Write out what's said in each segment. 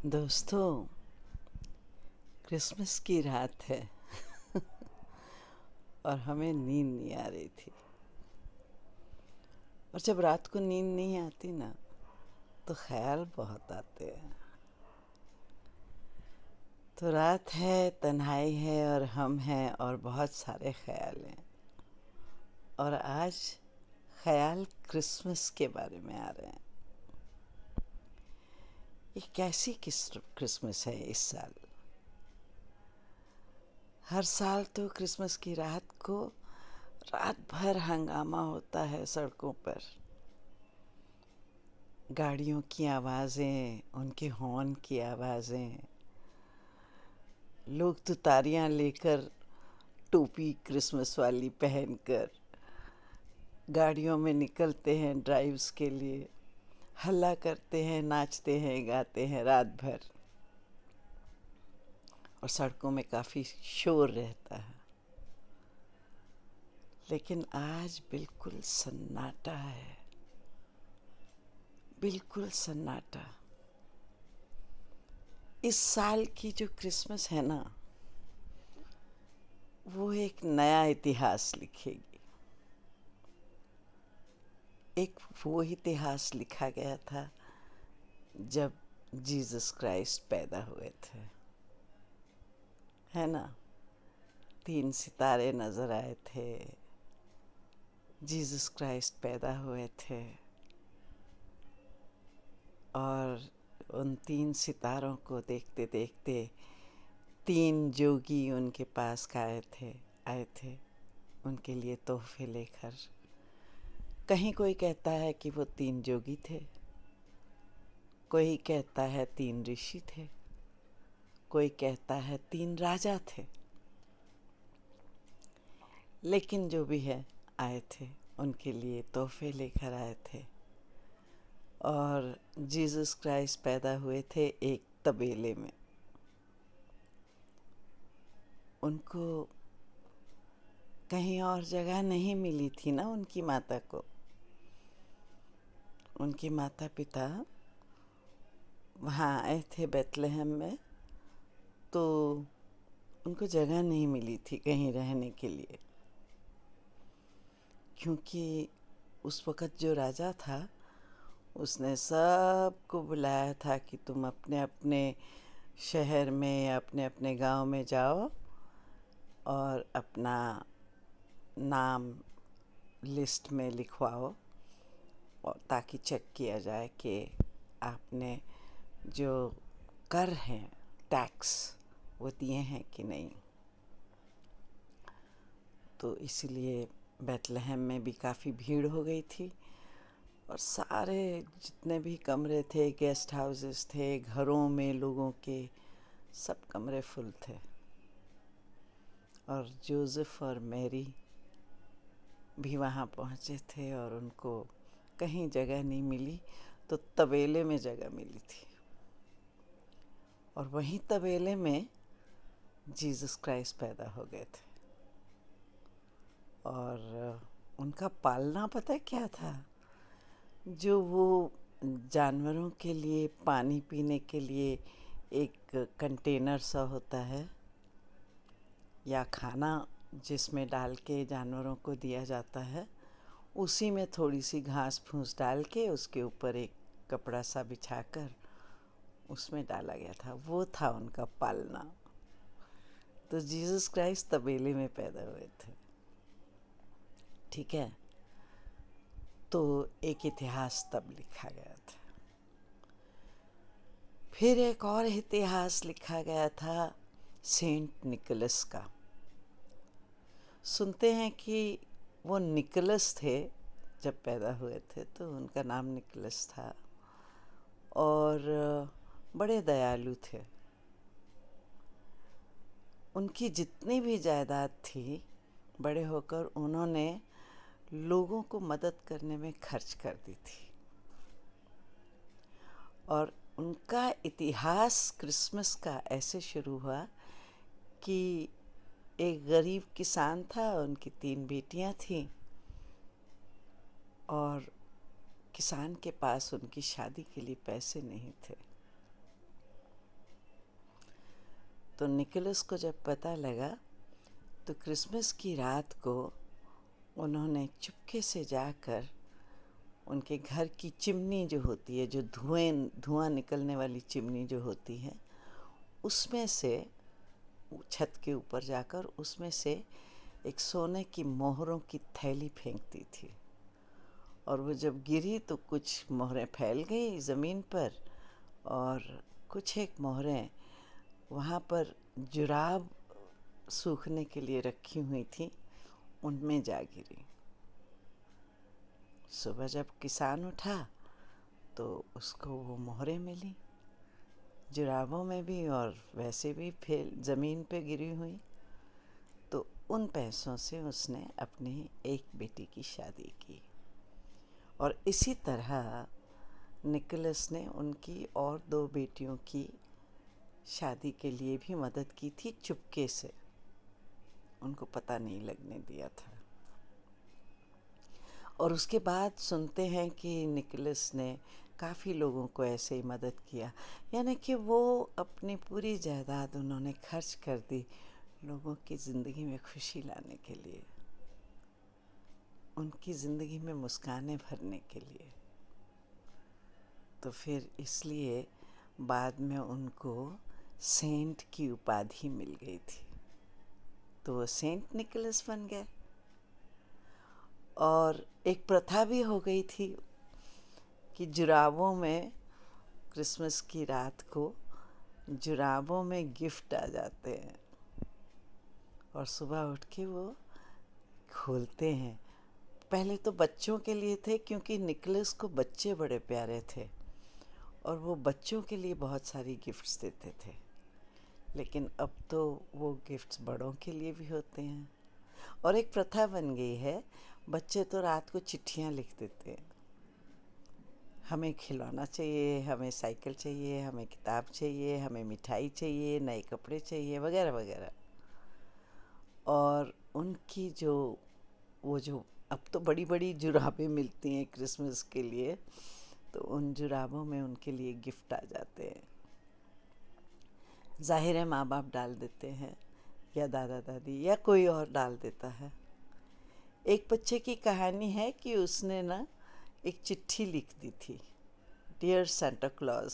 दोस्तों, क्रिसमस की रात है और हमें नींद नहीं आ रही थी। और जब रात को नींद नहीं आती ना, तो ख्याल बहुत आते हैं। तो रात है, तन्हाई है और हम हैं और बहुत सारे ख्याल हैं। और आज ख्याल क्रिसमस के बारे में आ रहे हैं। ये कैसी क्रिसमस है इस साल? हर साल तो क्रिसमस की रात को रात भर हंगामा होता है सड़कों पर। गाड़ियों की आवाज़ें, उनके हॉर्न की आवाज़ें, लोग तुतारियाँ लेकर, टोपी क्रिसमस वाली पहनकर गाड़ियों में निकलते हैं ड्राइव्स के लिए, हल्ला करते हैं, नाचते हैं, गाते हैं रात भर। और सड़कों में काफ़ी शोर रहता है। लेकिन आज बिल्कुल सन्नाटा है, बिल्कुल सन्नाटा। इस साल की जो क्रिसमस है ना, वो एक नया इतिहास लिखेगी। एक वो इतिहास लिखा गया था जब जीसस क्राइस्ट पैदा हुए थे, है ना। 3 सितारे नज़र आए थे, जीसस क्राइस्ट पैदा हुए थे। और उन 3 सितारों को देखते देखते 3 जोगी उनके पास आए थे उनके लिए तोहफे लेकर। कहीं कोई कहता है कि वो 3 जोगी थे, कोई कहता है 3 ऋषि थे, कोई कहता है 3 राजा थे। लेकिन जो भी है, आए थे, उनके लिए तोहफे लेकर आए थे। और जीसस क्राइस्ट पैदा हुए थे एक तबेले में। उनको कहीं और जगह नहीं मिली थी ना उनकी माता को। उनके माता पिता वहाँ आए थे बेथलेहम में, तो उनको जगह नहीं मिली थी कहीं रहने के लिए। क्योंकि उस वक़्त जो राजा था, उसने सबको बुलाया था कि तुम अपने अपने शहर में या अपने अपने गांव में जाओ और अपना नाम लिस्ट में लिखवाओ, और ताकि चेक किया जाए कि आपने जो कर हैं, टैक्स, वो दिए हैं कि नहीं। तो इसीलिए बेथलेहम में भी काफ़ी भीड़ हो गई थी। और सारे जितने भी कमरे थे, गेस्ट हाउसेस थे, घरों में लोगों के, सब कमरे फुल थे। और जोसेफ और मैरी भी वहाँ पहुँचे थे और उनको कहीं जगह नहीं मिली, तो तबेले में जगह मिली थी। और वहीं तबेले में जीसस क्राइस्ट पैदा हो गए थे। और उनका पालना पता है क्या था? जो वो जानवरों के लिए पानी पीने के लिए एक कंटेनर सा होता है, या खाना जिसमें डाल के जानवरों को दिया जाता है, उसी में थोड़ी सी घास फूस डाल के उसके ऊपर एक कपड़ा सा बिछाकर उसमें डाला गया था। वो था उनका पालना। तो जीसस क्राइस्ट तबेले में पैदा हुए थे, ठीक है। तो एक इतिहास तब लिखा गया था। फिर एक और इतिहास लिखा गया था सेंट निकोलस का। सुनते हैं कि वो निकोलस थे, जब पैदा हुए थे तो उनका नाम निकोलस था। और बड़े दयालु थे। उनकी जितनी भी जायदाद थी, बड़े होकर उन्होंने लोगों को मदद करने में खर्च कर दी थी। और उनका इतिहास क्रिसमस का ऐसे शुरू हुआ कि एक गरीब किसान था, उनकी 3 बेटियां थीं, और किसान के पास उनकी शादी के लिए पैसे नहीं थे। तो निकोलस को जब पता लगा तो क्रिसमस की रात को उन्होंने चुपके से जाकर उनके घर की चिमनी जो होती है, जो धुआं निकलने वाली चिमनी जो होती है, उसमें से छत के ऊपर जाकर उसमें से एक सोने की मोहरों की थैली फेंक दी थी। और वो जब गिरी तो कुछ मोहरें फैल गई ज़मीन पर और कुछ एक मोहरें वहाँ पर जुराब सूखने के लिए रखी हुई थी, उनमें जा गिरी। सुबह जब किसान उठा तो उसको वो मोहरें मिली, जुराबों में भी और वैसे भी फैल ज़मीन पे गिरी हुई। तो उन पैसों से उसने अपनी एक बेटी की शादी की। और इसी तरह निकोलस ने उनकी और 2 बेटियों की शादी के लिए भी मदद की थी, चुपके से, उनको पता नहीं लगने दिया था। और उसके बाद सुनते हैं कि निकोलस ने काफ़ी लोगों को ऐसे ही मदद किया, यानी कि वो अपनी पूरी जायदाद उन्होंने खर्च कर दी लोगों की ज़िंदगी में खुशी लाने के लिए, उनकी ज़िंदगी में मुस्कानें भरने के लिए। तो फिर इसलिए बाद में उनको सेंट की उपाधि मिल गई थी, तो वो सेंट निकोलस बन गए। और एक प्रथा भी हो गई थी कि जुराबों में क्रिसमस की रात को जुराबों में गिफ्ट आ जाते हैं और सुबह उठ के वो खोलते हैं। पहले तो बच्चों के लिए थे, क्योंकि निकोलस को बच्चे बड़े प्यारे थे और वो बच्चों के लिए बहुत सारी गिफ्ट्स देते थे। लेकिन अब तो वो गिफ्ट्स बड़ों के लिए भी होते हैं। और एक प्रथा बन गई है, बच्चे तो रात को चिट्ठियाँ लिख देते हैं, हमें खिलौना चाहिए, हमें साइकिल चाहिए, हमें किताब चाहिए, हमें मिठाई चाहिए, नए कपड़े चाहिए, वगैरह वगैरह। और उनकी वो जो अब तो बड़ी बड़ी जुराबें मिलती हैं क्रिसमस के लिए, तो उन जुराबों में उनके लिए गिफ्ट आ जाते हैं। ज़ाहिर है माँ बाप डाल देते हैं या दादा दादी या कोई और डाल देता है। एक बच्चे की कहानी है कि उसने ना एक चिट्ठी लिख दी थी, डियर सेंटा क्लॉज,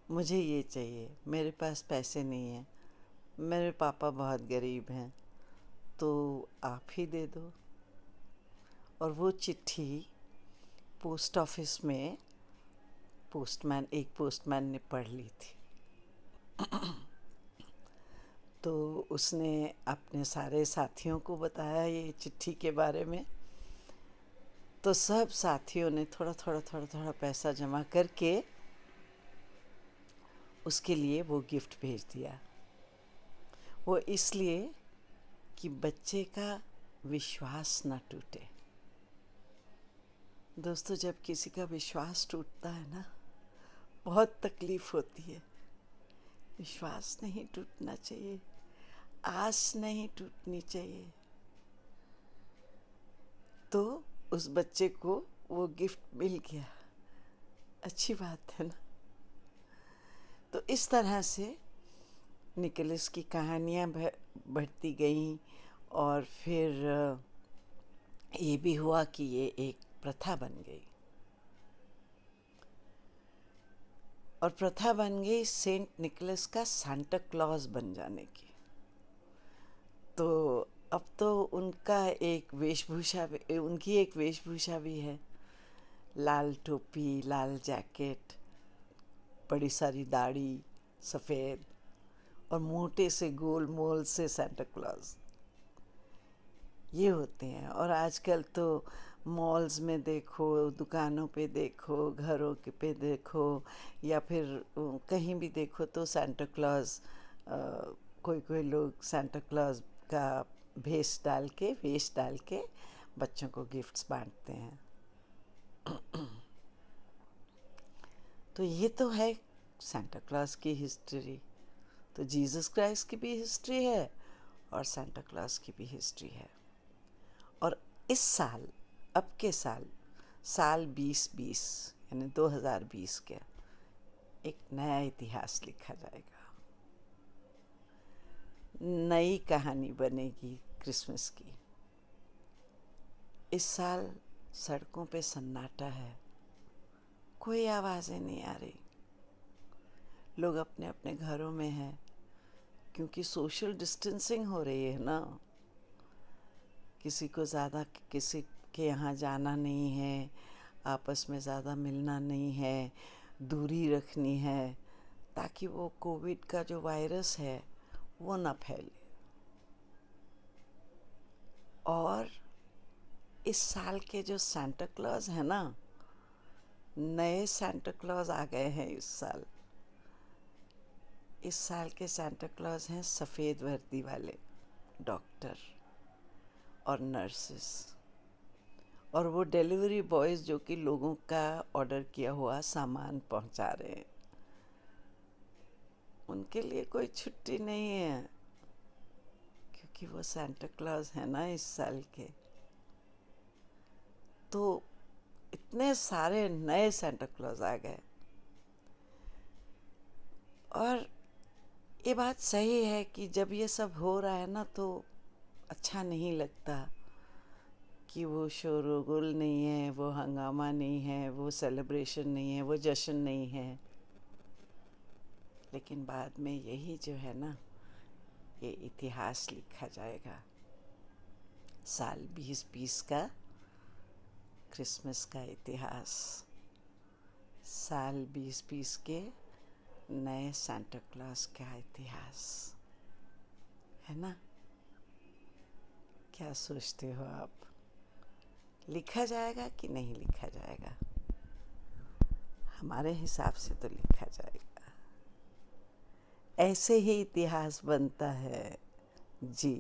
मुझे ये चाहिए, मेरे पास पैसे नहीं हैं, मेरे पापा बहुत गरीब हैं, तो आप ही दे दो। और वो चिट्ठी पोस्ट ऑफिस में एक पोस्टमैन ने पढ़ ली थी। तो उसने अपने सारे साथियों को बताया ये चिट्ठी के बारे में। तो सब साथियों ने थोड़ा थोड़ा थोड़ा थोड़ा पैसा जमा करके उसके लिए वो गिफ्ट भेज दिया। वो इसलिए कि बच्चे का विश्वास ना टूटे। दोस्तों, जब किसी का विश्वास टूटता है ना, बहुत तकलीफ़ होती है। विश्वास नहीं टूटना चाहिए, आस नहीं टूटनी चाहिए। तो उस बच्चे को वो गिफ्ट मिल गया, अच्छी बात है ना। तो इस तरह से निकोलस की कहानियाँ बढ़ती गईं और फिर ये भी हुआ कि ये एक प्रथा बन गई। और प्रथा बन गई सेंट निकोलस का सांता क्लॉज बन जाने की। तो अब तो उनकी एक वेशभूषा भी है, लाल टोपी, लाल जैकेट, बड़ी सारी दाढ़ी, सफ़ेद और मोटे से गोल मोल से सांता क्लॉज, ये होते हैं। और आजकल तो मॉल्स में देखो, दुकानों पे देखो, घरों के पे देखो, या फिर कहीं भी देखो तो सांता क्लॉज, कोई कोई लोग सांता क्लॉज का वेश डाल के बच्चों को गिफ्ट्स बांटते हैं। तो ये तो है सांता क्लॉज की हिस्ट्री। तो जीसस क्राइस्ट की भी हिस्ट्री है और सांता क्लॉज की भी हिस्ट्री है। और इस साल, अब के साल 2020 यानी 2020 के एक नया इतिहास लिखा जाएगा। नई कहानी बनेगी क्रिसमस की। इस साल सड़कों पे सन्नाटा है, कोई आवाज़ें नहीं आ रही। लोग अपने अपने घरों में हैं, क्योंकि सोशल डिस्टेंसिंग हो रही है ना। किसी को ज़्यादा किसी के यहाँ जाना नहीं है, आपस में ज़्यादा मिलना नहीं है, दूरी रखनी है, ताकि वो कोविड का जो वायरस है वो ना फैले। और इस साल के जो सांता क्लॉज है ना, नए सांता क्लॉज आ गए हैं इस साल। इस साल के सांता क्लॉज हैं सफ़ेद वर्दी वाले डॉक्टर और नर्सेस, और वो डिलीवरी बॉयज़ जो कि लोगों का ऑर्डर किया हुआ सामान पहुंचा रहे हैं। उनके लिए कोई छुट्टी नहीं है, क्योंकि वो सांता क्लॉज है ना इस साल के। तो इतने सारे नए सांता क्लॉज आ गए। और ये बात सही है कि जब ये सब हो रहा है ना, तो अच्छा नहीं लगता कि वो शोरगुल नहीं है, वो हंगामा नहीं है, वो सेलिब्रेशन नहीं है, वो जश्न नहीं है। लेकिन बाद में यही जो है ना, ये इतिहास लिखा जाएगा। साल 2020 का क्रिसमस का इतिहास, साल 2020 के नए सांता क्लॉज का इतिहास, है ना। क्या सोचते हो आप? लिखा जाएगा कि नहीं लिखा जाएगा? हमारे हिसाब से तो लिखा जाएगा। ऐसे ही इतिहास बनता है जी।